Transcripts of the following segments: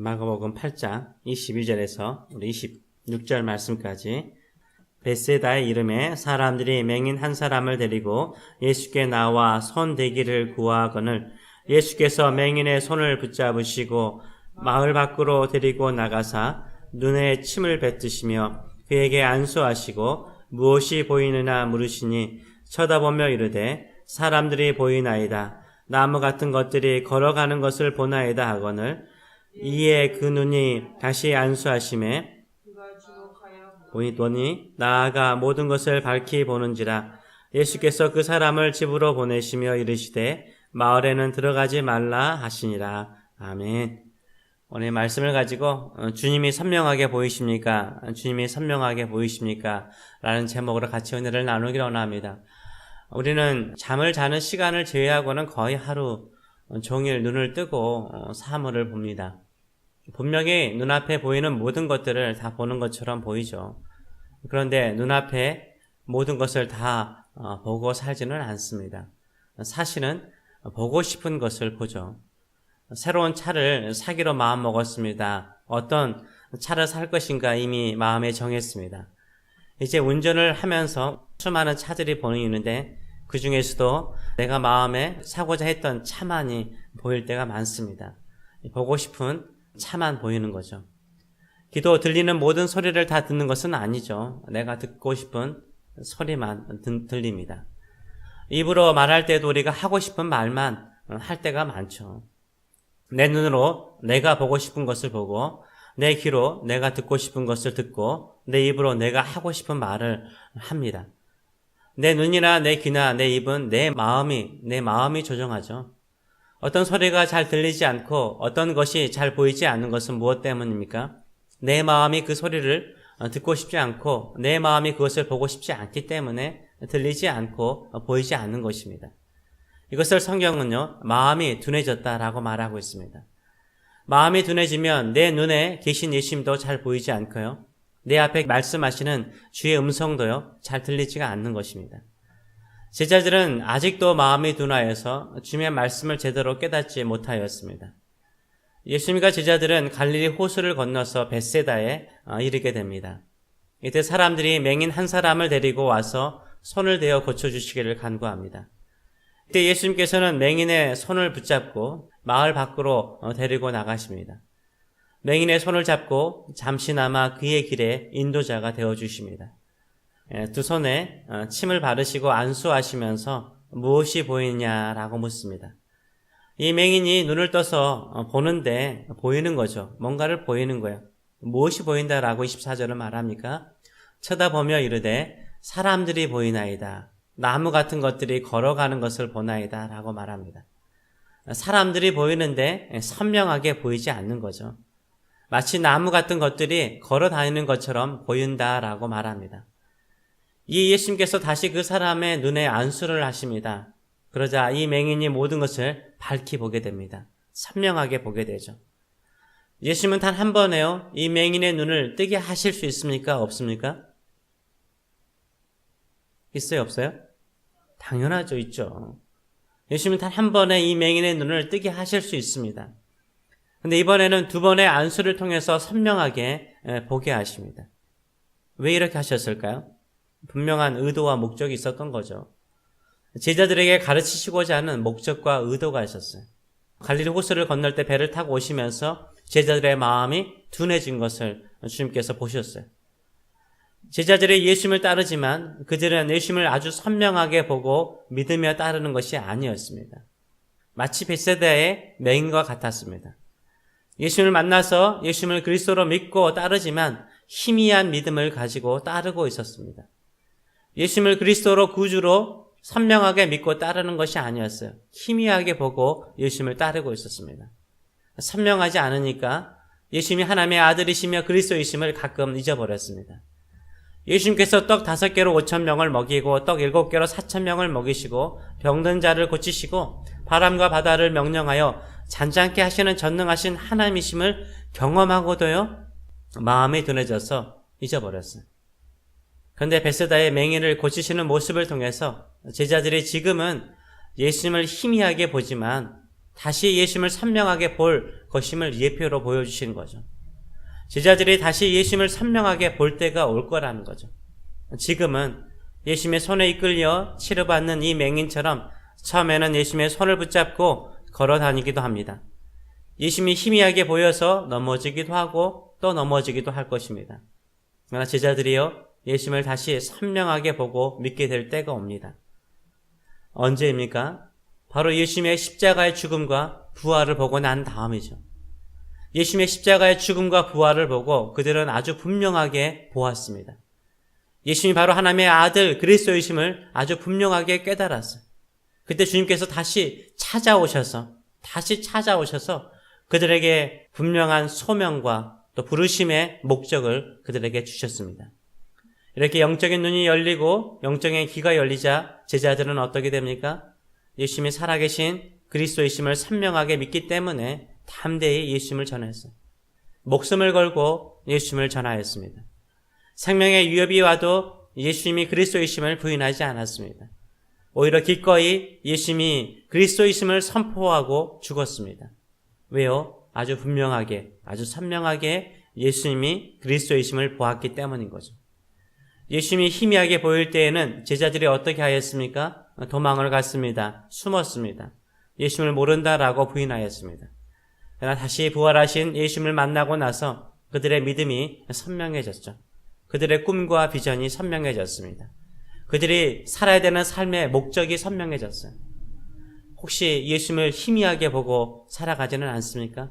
마가복음 8장 22절에서 우리 26절 말씀까지 벳세다의 이름에 사람들이 맹인 한 사람을 데리고 예수께 나와 손 대기를 구하거늘 예수께서 맹인의 손을 붙잡으시고 마을 밖으로 데리고 나가사 눈에 침을 뱉으시며 그에게 안수하시고 무엇이 보이느냐 물으시니 쳐다보며 이르되 사람들이 보이나이다. 나무 같은 것들이 걸어가는 것을 보나이다 하거늘 이에 그 눈이 다시 안수하심에 보이더니 나아가 모든 것을 밝히 보는지라. 예수께서 그 사람을 집으로 보내시며 이르시되 마을에는 들어가지 말라 하시니라. 아멘. 오늘 말씀을 가지고 주님이 선명하게 보이십니까? 주님이 선명하게 보이십니까? 라는 제목으로 같이 은혜를 나누기를 원합니다. 우리는 잠을 자는 시간을 제외하고는 거의 하루 종일 눈을 뜨고 사물을 봅니다. 분명히 눈앞에 보이는 모든 것들을 다 보는 것처럼 보이죠. 그런데 눈앞에 모든 것을 다 보고 살지는 않습니다. 사실은 보고 싶은 것을 보죠. 새로운 차를 사기로 마음먹었습니다. 어떤 차를 살 것인가 이미 마음에 정했습니다. 이제 운전을 하면서 수많은 차들이 보이는데 그 중에서도 내가 마음에 사고자 했던 차만이 보일 때가 많습니다. 보고 싶은 차만 보이는 거죠. 귀도 들리는 모든 소리를 다 듣는 것은 아니죠. 내가 듣고 싶은 소리만 들립니다. 입으로 말할 때도 우리가 하고 싶은 말만 할 때가 많죠. 내 눈으로 내가 보고 싶은 것을 보고 내 귀로 내가 듣고 싶은 것을 듣고 내 입으로 내가 하고 싶은 말을 합니다. 내 눈이나 내 귀나 내 입은 내 마음이 조정하죠. 어떤 소리가 잘 들리지 않고 어떤 것이 잘 보이지 않는 것은 무엇 때문입니까? 내 마음이 그 소리를 듣고 싶지 않고 내 마음이 그것을 보고 싶지 않기 때문에 들리지 않고 보이지 않는 것입니다. 이것을 성경은요, 마음이 둔해졌다라고 말하고 있습니다. 마음이 둔해지면 내 눈에 계신 예수님도 잘 보이지 않고요. 내 앞에 말씀하시는 주의 음성도요, 잘 들리지가 않는 것입니다. 제자들은 아직도 마음이 둔하여서 주님의 말씀을 제대로 깨닫지 못하였습니다. 예수님과 제자들은 갈릴리 호수를 건너서 벳세다에 이르게 됩니다. 이때 사람들이 맹인 한 사람을 데리고 와서 손을 대어 고쳐주시기를 간구합니다. 이때 예수님께서는 맹인의 손을 붙잡고 마을 밖으로 데리고 나가십니다. 맹인의 손을 잡고 잠시나마 그의 길에 인도자가 되어주십니다. 두 손에 침을 바르시고 안수하시면서 무엇이 보이냐라고 묻습니다. 이 맹인이 눈을 떠서 보는데 보이는 거죠. 뭔가를 보이는 거예요. 무엇이 보인다라고 24절은 말합니까? 쳐다보며 이르되 사람들이 보이나이다. 나무 같은 것들이 걸어가는 것을 보나이다 라고 말합니다. 사람들이 보이는데 선명하게 보이지 않는 거죠. 마치 나무 같은 것들이 걸어 다니는 것처럼 보인다라고 말합니다. 이 예수님께서 다시 그 사람의 눈에 안수를 하십니다. 그러자 이 맹인이 모든 것을 밝히 보게 됩니다. 선명하게 보게 되죠. 예수님은 단 한 번에요, 이 맹인의 눈을 뜨게 하실 수 있습니까? 없습니까? 있어요? 없어요? 당연하죠. 있죠. 예수님은 단 한 번에 이 맹인의 눈을 뜨게 하실 수 있습니다. 근데 이번에는 두 번의 안수를 통해서 선명하게 보게 하십니다. 왜 이렇게 하셨을까요? 분명한 의도와 목적이 있었던 거죠. 제자들에게 가르치시고자 하는 목적과 의도가 있었어요. 갈릴리 호수를 건널 때 배를 타고 오시면서 제자들의 마음이 둔해진 것을 주님께서 보셨어요. 제자들이 예수님을 따르지만 그들은 예수님을 아주 선명하게 보고 믿으며 따르는 것이 아니었습니다. 마치 벳세다의 맹인과 같았습니다. 예수님을 만나서 예수님을 그리스도로 믿고 따르지만 희미한 믿음을 가지고 따르고 있었습니다. 예수님을 그리스도로 구주로 선명하게 믿고 따르는 것이 아니었어요. 희미하게 보고 예수님을 따르고 있었습니다. 선명하지 않으니까 예수님이 하나님의 아들이시며 그리스도이심을 가끔 잊어버렸습니다. 예수님께서 떡 5개로 5,000명을 먹이고 떡 7개로 4,000명을 먹이시고 병든 자를 고치시고 바람과 바다를 명령하여 잔잔케 하시는 전능하신 하나님이심을 경험하고도요, 마음이 둔해져서 잊어버렸어요. 그런데 벳세다의 맹인을 고치시는 모습을 통해서 제자들이 지금은 예수님을 희미하게 보지만 다시 예수님을 선명하게 볼 것임을 예표로 보여주시는 거죠. 제자들이 다시 예수님을 선명하게 볼 때가 올 거라는 거죠. 지금은 예수님의 손에 이끌려 치료받는 이 맹인처럼 처음에는 예수님의 손을 붙잡고 걸어 다니기도 합니다. 예수님이 희미하게 보여서 넘어지기도 하고 또 넘어지기도 할 것입니다. 그러나 제자들이요, 예수님을 다시 선명하게 보고 믿게 될 때가 옵니다. 언제입니까? 바로 예수님의 십자가의 죽음과 부활을 보고 난 다음이죠. 예수님의 십자가의 죽음과 부활을 보고 그들은 아주 분명하게 보았습니다. 예수님이 바로 하나님의 아들 그리스도이심을 아주 분명하게 깨달았어요. 그때 주님께서 다시 찾아오셔서 그들에게 분명한 소명과 또 부르심의 목적을 그들에게 주셨습니다. 이렇게 영적인 눈이 열리고 영적인 귀가 열리자 제자들은 어떻게 됩니까? 예수님이 살아계신 그리스도이심을 선명하게 믿기 때문에 담대히 예수님을 전했어요. 목숨을 걸고 예수님을 전하였습니다. 생명의 위협이 와도 예수님이 그리스도이심을 부인하지 않았습니다. 오히려 기꺼이 예수님이 그리스도이심을 선포하고 죽었습니다. 왜요? 아주 분명하게, 아주 선명하게 예수님이 그리스도이심을 보았기 때문인 거죠. 예수님이 희미하게 보일 때에는 제자들이 어떻게 하였습니까? 도망을 갔습니다. 숨었습니다. 예수님을 모른다라고 부인하였습니다. 그러나 다시 부활하신 예수님을 만나고 나서 그들의 믿음이 선명해졌죠. 그들의 꿈과 비전이 선명해졌습니다. 그들이 살아야 되는 삶의 목적이 선명해졌어요. 혹시 예수님을 희미하게 보고 살아가지는 않습니까?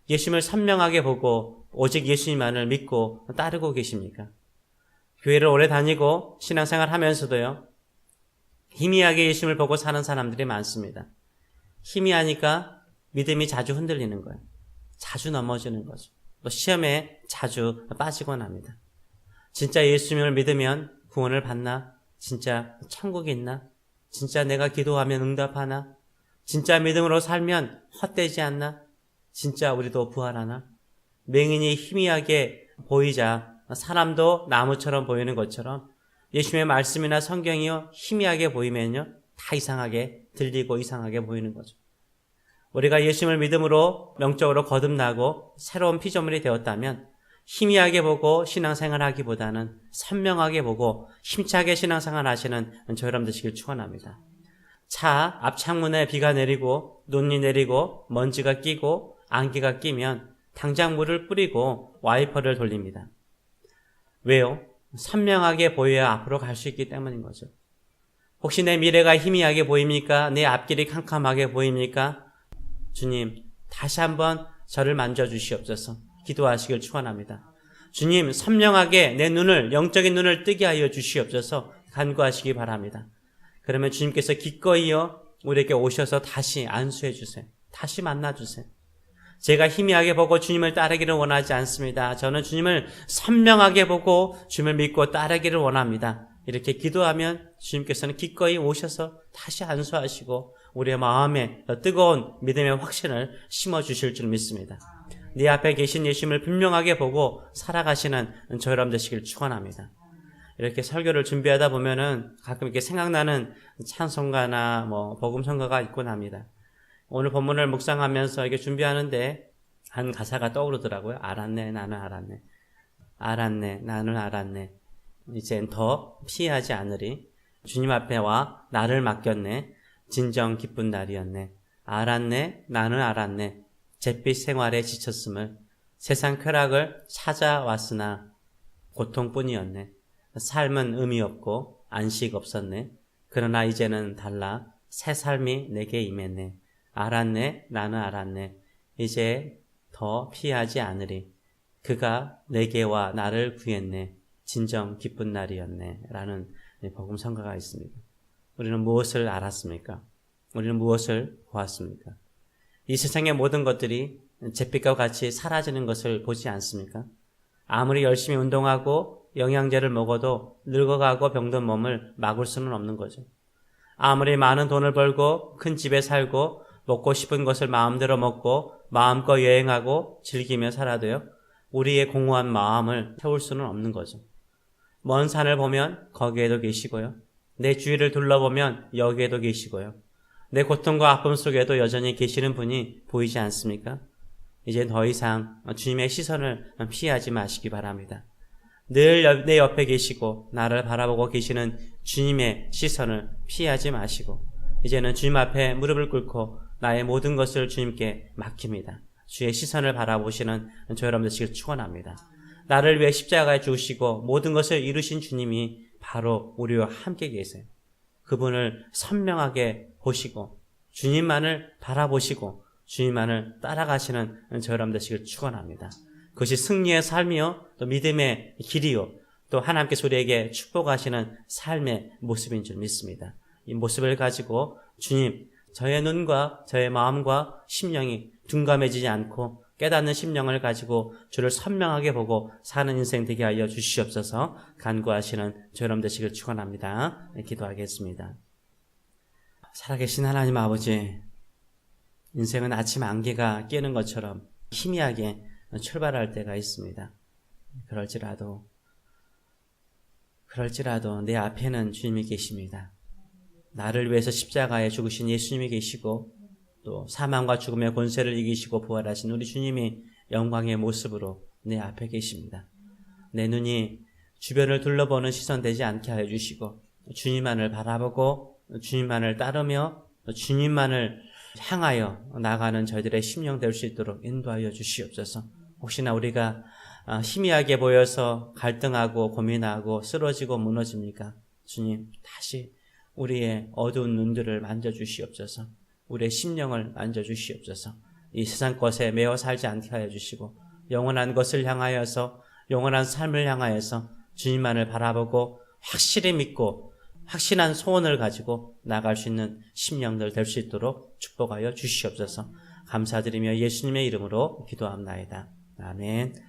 예수님을 선명하게 보고 오직 예수님만을 믿고 따르고 계십니까? 교회를 오래 다니고 신앙생활 하면서도요, 희미하게 예수님을 보고 사는 사람들이 많습니다. 희미하니까 믿음이 자주 흔들리는 거예요. 자주 넘어지는 거죠. 또 시험에 자주 빠지곤 합니다. 진짜 예수님을 믿으면 구원을 받나? 진짜 천국이 있나? 진짜 내가 기도하면 응답하나? 진짜 믿음으로 살면 헛되지 않나? 진짜 우리도 부활하나? 맹인이 희미하게 보이자 사람도 나무처럼 보이는 것처럼 예수님의 말씀이나 성경이요, 희미하게 보이면요, 다 이상하게 들리고 이상하게 보이는 거죠. 우리가 예수님을 믿음으로 영적으로 거듭나고 새로운 피조물이 되었다면 희미하게 보고 신앙생활 하기보다는 선명하게 보고 힘차게 신앙생활 하시는 저 여러분 되시길 축원합니다. 차 앞 창문에 비가 내리고 눈이 내리고 먼지가 끼고 안개가 끼면 당장 물을 뿌리고 와이퍼를 돌립니다. 왜요? 선명하게 보여야 앞으로 갈 수 있기 때문인 거죠. 혹시 내 미래가 희미하게 보입니까? 내 앞길이 캄캄하게 보입니까? 주님, 다시 한번 저를 만져주시옵소서. 기도하시길 축원합니다. 주님, 선명하게 내 눈을, 영적인 눈을 뜨게 하여 주시옵소서. 간구하시기 바랍니다. 그러면 주님께서 기꺼이요 우리에게 오셔서 다시 안수해 주세요. 다시 만나 주세요. 제가 희미하게 보고 주님을 따르기를 원하지 않습니다. 저는 주님을 선명하게 보고 주님을 믿고 따르기를 원합니다. 이렇게 기도하면 주님께서는 기꺼이 오셔서 다시 안수하시고 우리의 마음에 뜨거운 믿음의 확신을 심어주실 줄 믿습니다. 네 앞에 계신 예수님을 분명하게 보고 살아가시는 저 여러분 되시길 축원합니다. 이렇게 설교를 준비하다 보면은 가끔 이렇게 생각나는 찬송가나 복음성가가 있곤 합니다. 오늘 본문을 묵상하면서 이게 준비하는데 한 가사가 떠오르더라고요. 알았네, 나는 알았네. 알았네, 나는 알았네. 이젠 더 피하지 않으리. 주님 앞에 와 나를 맡겼네. 진정 기쁜 날이었네. 알았네, 나는 알았네. 잿빛 생활에 지쳤음을 세상 쾌락을 찾아왔으나 고통뿐이었네. 삶은 의미 없고 안식 없었네. 그러나 이제는 달라. 새 삶이 내게 임했네. 알았네, 나는 알았네. 이제 더 피하지 않으리. 그가 내게와 나를 구했네. 진정 기쁜 날이었네. 라는 복음성가가 있습니다. 우리는 무엇을 알았습니까? 우리는 무엇을 보았습니까? 이 세상의 모든 것들이 잿빛과 같이 사라지는 것을 보지 않습니까? 아무리 열심히 운동하고 영양제를 먹어도 늙어가고 병든 몸을 막을 수는 없는 거죠. 아무리 많은 돈을 벌고 큰 집에 살고 먹고 싶은 것을 마음대로 먹고 마음껏 여행하고 즐기며 살아도요, 우리의 공허한 마음을 채울 수는 없는 거죠. 먼 산을 보면 거기에도 계시고요. 내 주위를 둘러보면 여기에도 계시고요. 내 고통과 아픔 속에도 여전히 계시는 분이 보이지 않습니까? 이제 더 이상 주님의 시선을 피하지 마시기 바랍니다. 늘 내 옆에 계시고 나를 바라보고 계시는 주님의 시선을 피하지 마시고 이제는 주님 앞에 무릎을 꿇고 나의 모든 것을 주님께 맡깁니다. 주의 시선을 바라보시는 저 여러분 되시길 축원합니다. 나를 위해 십자가에 죽으시고 모든 것을 이루신 주님이 바로 우리와 함께 계세요. 그분을 선명하게 보시고 주님만을 바라보시고 주님만을 따라가시는 저 여러분 되시길 축원합니다. 그것이 승리의 삶이요 또 믿음의 길이요 또 하나님께서 우리에게 축복하시는 삶의 모습인 줄 믿습니다. 이 모습을 가지고 주님, 저의 눈과 저의 마음과 심령이 둔감해지지 않고 깨닫는 심령을 가지고 주를 선명하게 보고 사는 인생 되게 하여 주시옵소서. 간구하시는 저 여러분 되시길 축원합니다. 기도하겠습니다. 살아계신 하나님 아버지, 인생은 아침 안개가 끼는 것처럼 희미하게 출발할 때가 있습니다. 그럴지라도 내 앞에는 주님이 계십니다. 나를 위해서 십자가에 죽으신 예수님이 계시고 또 사망과 죽음의 권세를 이기시고 부활하신 우리 주님이 영광의 모습으로 내 앞에 계십니다. 내 눈이 주변을 둘러보는 시선 되지 않게 하여 주시고 주님만을 바라보고 주님만을 따르며 주님만을 향하여 나가는 저희들의 심령 될 수 있도록 인도하여 주시옵소서. 혹시나 우리가 희미하게 보여서 갈등하고 고민하고 쓰러지고 무너집니까? 주님, 다시 우리의 어두운 눈들을 만져주시옵소서. 우리의 심령을 만져주시옵소서. 이 세상 것에 매어 살지 않게 하여 주시고 영원한 것을 향하여서 영원한 삶을 향하여서 주님만을 바라보고 확실히 믿고 확신한 소원을 가지고 나갈 수 있는 심령들 될 수 있도록 축복하여 주시옵소서. 감사드리며 예수님의 이름으로 기도합나이다. 아멘.